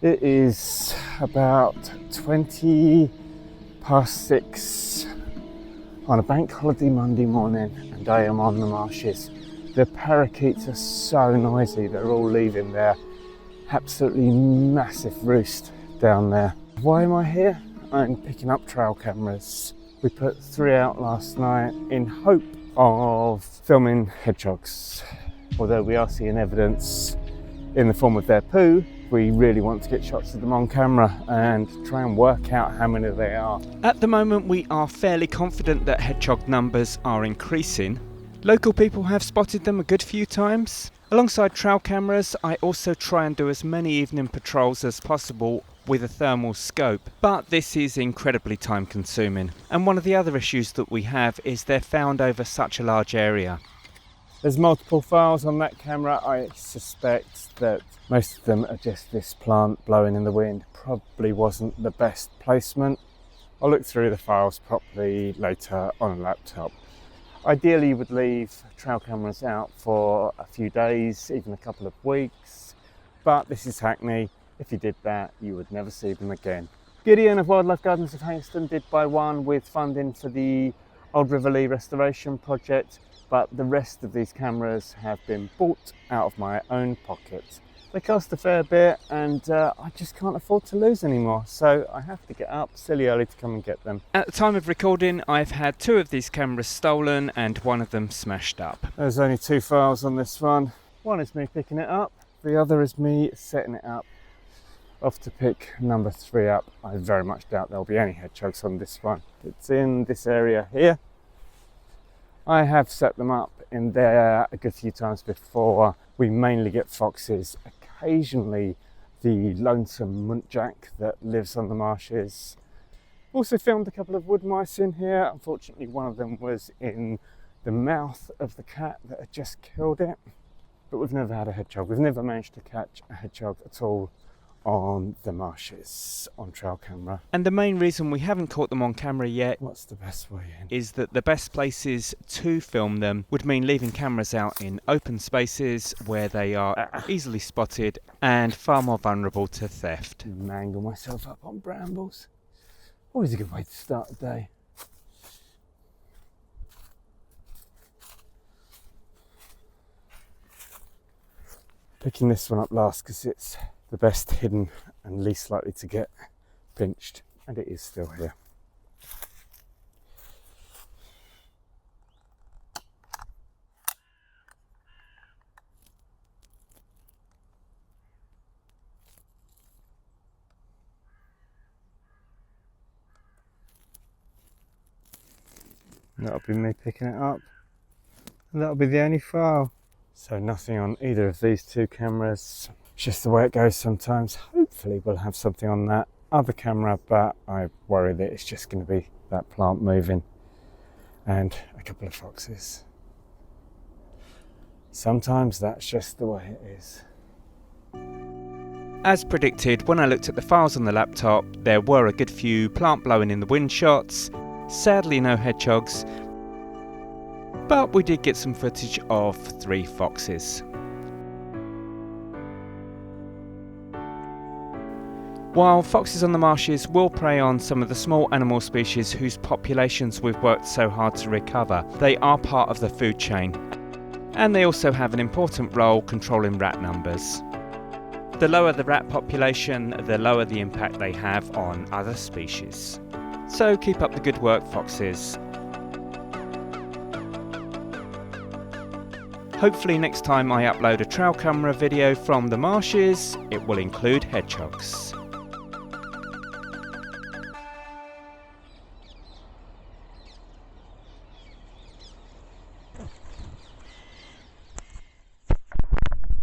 It is about 20 past 6 on a bank holiday Monday morning, and I am on the Marshes. The parakeets are so noisy, they're all leaving their absolutely massive roost down there. Why am I here? I'm picking up trail cameras. We put 3 out last night in hope of filming hedgehogs. Although we are seeing evidence in the form of their poo, we really want to get shots of them on camera and try and work out how many they are. At the moment we are fairly confident that hedgehog numbers are increasing. Local people have spotted them a good few times. Alongside trail cameras, I also try and do as many evening patrols as possible with a thermal scope, but this is incredibly time consuming. And one of the other issues that we have is they're found over such a large area. There's multiple files on that camera. I suspect that most of them are just this plant blowing in the wind. Probably wasn't the best placement. I'll look through the files properly later on a laptop. Ideally you would leave trail cameras out for a few days, even a couple of weeks, but this is Hackney. If you did that, you would never see them again. Gideon of Wildlife Gardens of Hangstone did buy one with funding for the Old River Lee restoration project, but the rest of these cameras have been bought out of my own pocket. They cost a fair bit and I just can't afford to lose anymore, so I have to get up silly early to come and get them. At the time of recording, I've had 2 of these cameras stolen and 1 of them smashed up. There's only 2 files on this one. One is me picking it up, the other is me setting it up. Off to pick number 3 up. I very much doubt there'll be any hedgehogs on this one. It's in this area here. I have set them up in there a good few times before. We mainly get foxes, occasionally the lonesome muntjac that lives on the marshes. Also filmed a couple of wood mice in here. Unfortunately, one of them was in the mouth of the cat that had just killed it. But we've never had a hedgehog. We've never managed to catch a hedgehog at all on the marshes on trail camera. And the main reason we haven't caught them on camera yet, What's the best way in? is that the best places to film them would mean leaving cameras out in open spaces where they are easily spotted and far more vulnerable to theft. Mangle myself up on brambles. Always a good way to start the day. Picking this one up last because it's the best hidden and least likely to get pinched, and it is still here. That'll be me picking it up, and that'll be the only file. So nothing on either of these 2 cameras. It's just the way it goes sometimes. Hopefully we'll have something on that other camera, but I worry that it's just going to be that plant moving and a couple of foxes. Sometimes that's just the way it is. As predicted, when I looked at the files on the laptop, there were a good few plant blowing in the wind shots. Sadly no hedgehogs, but we did get some footage of 3 foxes. While foxes on the marshes will prey on some of the small animal species whose populations we've worked so hard to recover, they are part of the food chain, and they also have an important role controlling rat numbers. The lower the rat population, the lower the impact they have on other species. So keep up the good work, foxes. Hopefully next time I upload a trail camera video from the marshes, it will include hedgehogs.